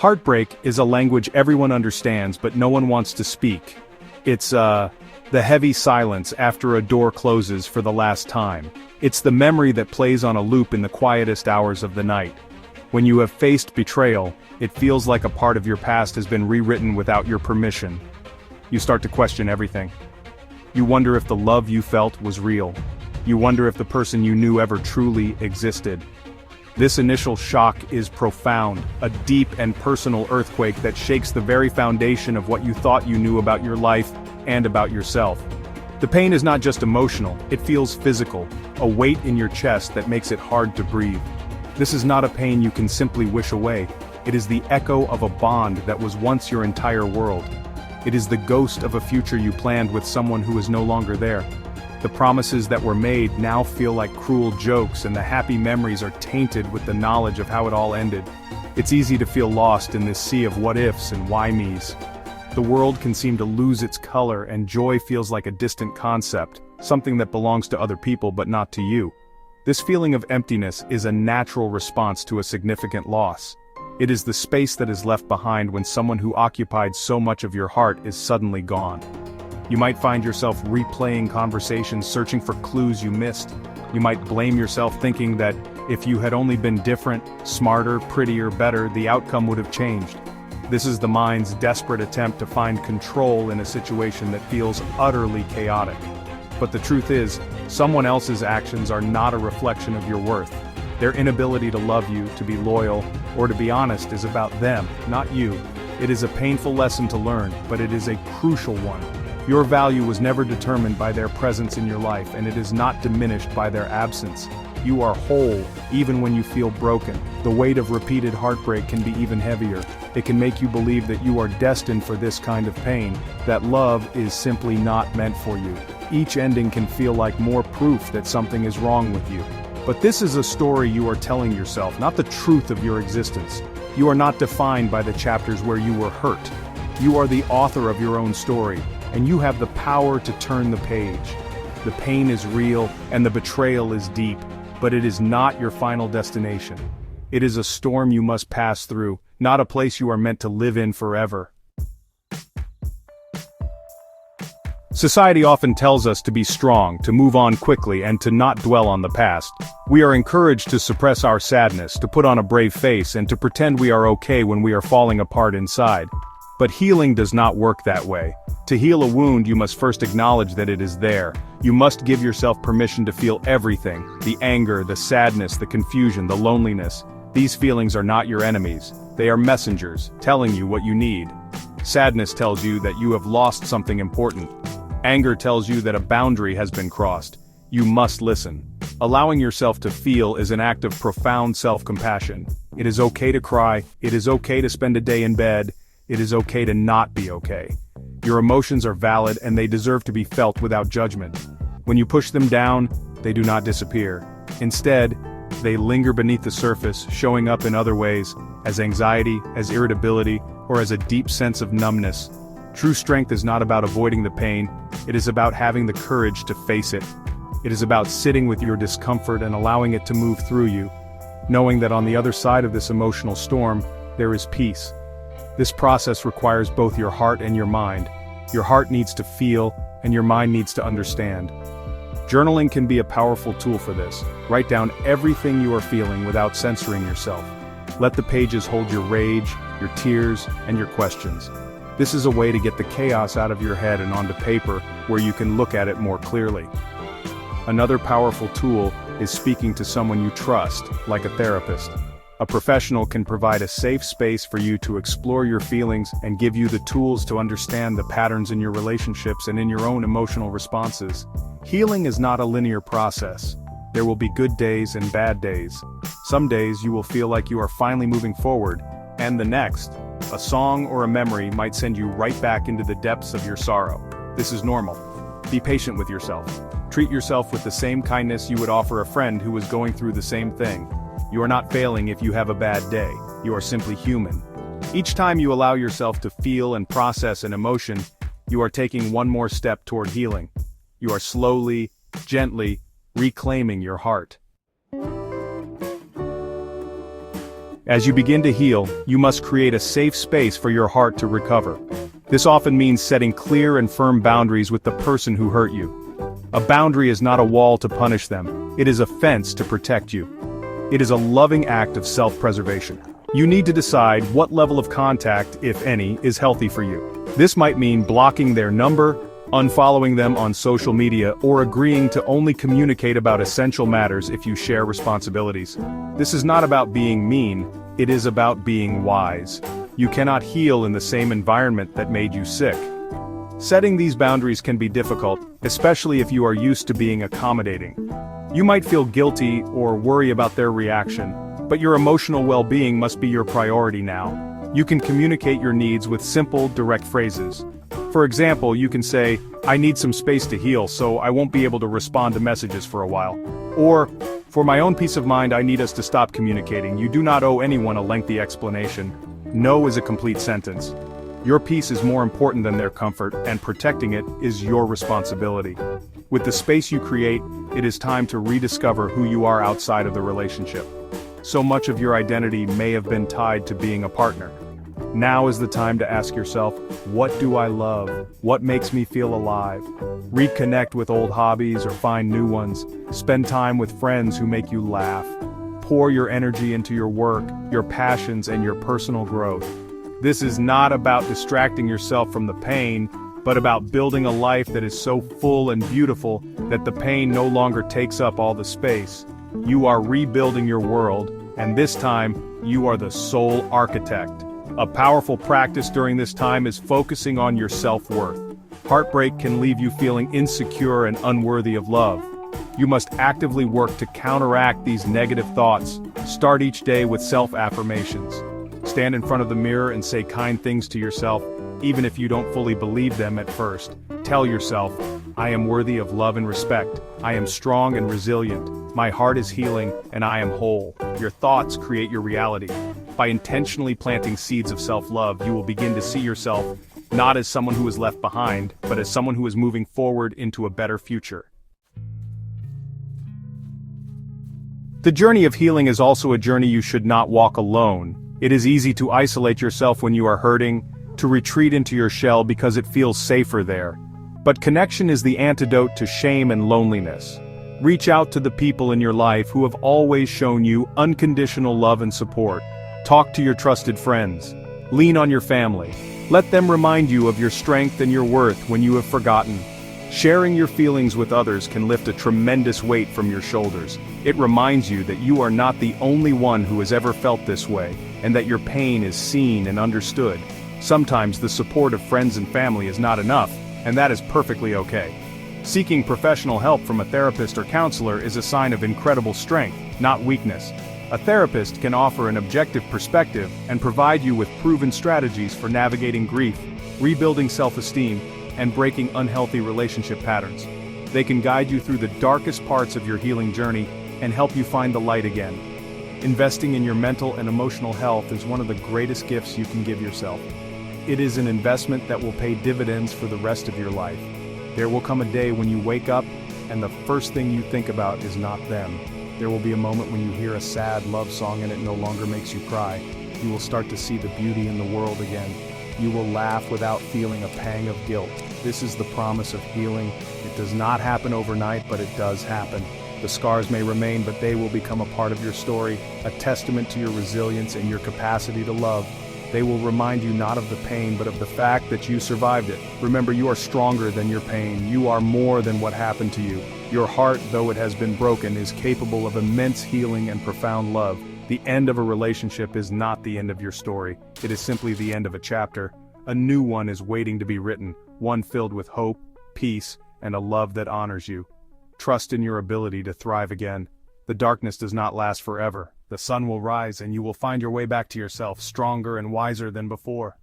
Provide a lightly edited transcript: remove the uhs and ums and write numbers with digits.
Heartbreak is a language everyone understands but no one wants to speak. It's, the heavy silence after a door closes for the last time. It's the memory that plays on a loop in the quietest hours of the night. When you have faced betrayal, it feels like a part of your past has been rewritten without your permission. You start to question everything. You wonder if the love you felt was real. You wonder if the person you knew ever truly existed. This initial shock is profound, a deep and personal earthquake that shakes the very foundation of what you thought you knew about your life and about yourself. The pain is not just emotional, it feels physical, a weight in your chest that makes it hard to breathe. This is not a pain you can simply wish away. It is the echo of a bond that was once your entire world. It is the ghost of a future you planned with someone who is no longer there. The promises that were made now feel like cruel jokes, and the happy memories are tainted with the knowledge of how it all ended. It's easy to feel lost in this sea of what-ifs and why-me's. The world can seem to lose its color, and joy feels like a distant concept, something that belongs to other people but not to you. This feeling of emptiness is a natural response to a significant loss. It is the space that is left behind when someone who occupied so much of your heart is suddenly gone. You might find yourself replaying conversations, searching for clues you missed. You might blame yourself, thinking that if you had only been different, smarter, prettier, better, the outcome would have changed. This is the mind's desperate attempt to find control in a situation that feels utterly chaotic. But the truth is, someone else's actions are not a reflection of your worth. Their inability to love you, to be loyal, or to be honest is about them, not you. It is a painful lesson to learn, but it is a crucial one. Your value was never determined by their presence in your life, and it is not diminished by their absence. You are whole, even when you feel broken. The weight of repeated heartbreak can be even heavier. It can make you believe that you are destined for this kind of pain, that love is simply not meant for you. Each ending can feel like more proof that something is wrong with you. But this is a story you are telling yourself, not the truth of your existence. You are not defined by the chapters where you were hurt. You are the author of your own story, and you have the power to turn the page. The pain is real, and the betrayal is deep, but it is not your final destination. It is a storm you must pass through, not a place you are meant to live in forever. Society often tells us to be strong, to move on quickly, and to not dwell on the past. We are encouraged to suppress our sadness, to put on a brave face, and to pretend we are okay when we are falling apart inside. But healing does not work that way. To heal a wound, you must first acknowledge that it is there. You must give yourself permission to feel everything: the anger, the sadness, the confusion, the loneliness. These feelings are not your enemies. They are messengers, telling you what you need. Sadness tells you that you have lost something important. Anger tells you that a boundary has been crossed. You must listen. Allowing yourself to feel is an act of profound self-compassion. It is okay to cry. It is okay to spend a day in bed. It is okay to not be okay. Your emotions are valid, and they deserve to be felt without judgment. When you push them down, they do not disappear. Instead, they linger beneath the surface, showing up in other ways, as anxiety, as irritability, or as a deep sense of numbness. True strength is not about avoiding the pain, it is about having the courage to face it. It is about sitting with your discomfort and allowing it to move through you, knowing that on the other side of this emotional storm, there is peace. This process requires both your heart and your mind. Your heart needs to feel, and your mind needs to understand. Journaling can be a powerful tool for this. Write down everything you are feeling without censoring yourself. Let the pages hold your rage, your tears, and your questions. This is a way to get the chaos out of your head and onto paper, where you can look at it more clearly. Another powerful tool is speaking to someone you trust, like a therapist. A professional can provide a safe space for you to explore your feelings and give you the tools to understand the patterns in your relationships and in your own emotional responses. Healing is not a linear process. There will be good days and bad days. Some days you will feel like you are finally moving forward, and the next, a song or a memory might send you right back into the depths of your sorrow. This is normal. Be patient with yourself. Treat yourself with the same kindness you would offer a friend who was going through the same thing. You are not failing if you have a bad day. You are simply human. Each time you allow yourself to feel and process an emotion, you are taking one more step toward healing. You are slowly, gently, reclaiming your heart. As you begin to heal, you must create a safe space for your heart to recover. This often means setting clear and firm boundaries with the person who hurt you. A boundary is not a wall to punish them, it is a fence to protect you. It is a loving act of self-preservation. You need to decide what level of contact, if any, is healthy for you. This might mean blocking their number, unfollowing them on social media, or agreeing to only communicate about essential matters if you share responsibilities. This is not about being mean, it is about being wise. You cannot heal in the same environment that made you sick. Setting these boundaries can be difficult, especially if you are used to being accommodating. You might feel guilty or worry about their reaction, but your emotional well-being must be your priority now. You can communicate your needs with simple, direct phrases. For example, you can say, "I need some space to heal, so I won't be able to respond to messages for a while." Or, "For my own peace of mind, I need us to stop communicating." You do not owe anyone a lengthy explanation. No is a complete sentence. Your peace is more important than their comfort, and protecting it is your responsibility. With the space you create, it is time to rediscover who you are outside of the relationship. So much of your identity may have been tied to being a partner. Now is the time to ask yourself, what do I love? What makes me feel alive? Reconnect with old hobbies or find new ones. Spend time with friends who make you laugh. Pour your energy into your work, your passions, and your personal growth. This is not about distracting yourself from the pain, but about building a life that is so full and beautiful that the pain no longer takes up all the space. You are rebuilding your world, and this time, you are the sole architect. A powerful practice during this time is focusing on your self-worth. Heartbreak can leave you feeling insecure and unworthy of love. You must actively work to counteract these negative thoughts. Start each day with self-affirmations. Stand in front of the mirror and say kind things to yourself, even if you don't fully believe them at first. Tell yourself, "I am worthy of love and respect. I am strong and resilient. My heart is healing, and I am whole." Your thoughts create your reality. By intentionally planting seeds of self-love, you will begin to see yourself not as someone who is left behind, but as someone who is moving forward into a better future. The journey of healing is also a journey you should not walk alone. It is easy to isolate yourself when you are hurting, to retreat into your shell because it feels safer there. But connection is the antidote to shame and loneliness. Reach out to the people in your life who have always shown you unconditional love and support. Talk to your trusted friends. Lean on your family. Let them remind you of your strength and your worth when you have forgotten. Sharing your feelings with others can lift a tremendous weight from your shoulders. It reminds you that you are not the only one who has ever felt this way, and that your pain is seen and understood. Sometimes the support of friends and family is not enough, and that is perfectly okay. Seeking professional help from a therapist or counselor is a sign of incredible strength, not weakness. A therapist can offer an objective perspective and provide you with proven strategies for navigating grief, rebuilding self-esteem, and breaking unhealthy relationship patterns. They can guide you through the darkest parts of your healing journey and help you find the light again. Investing in your mental and emotional health is one of the greatest gifts you can give yourself. It is an investment that will pay dividends for the rest of your life. There will come a day when you wake up and the first thing you think about is not them. There will be a moment when you hear a sad love song and it no longer makes you cry. You will start to see the beauty in the world again. You will laugh without feeling a pang of guilt. This is the promise of healing. It does not happen overnight, but it does happen. The scars may remain, but they will become a part of your story, a testament to your resilience and your capacity to love. They will remind you not of the pain, but of the fact that you survived it. Remember, you are stronger than your pain. You are more than what happened to you. Your heart, though it has been broken, is capable of immense healing and profound love. The end of a relationship is not the end of your story. It is simply the end of a chapter. A new one is waiting to be written, one filled with hope, peace, and a love that honors you. Trust in your ability to thrive again. The darkness does not last forever. The sun will rise and you will find your way back to yourself, stronger and wiser than before.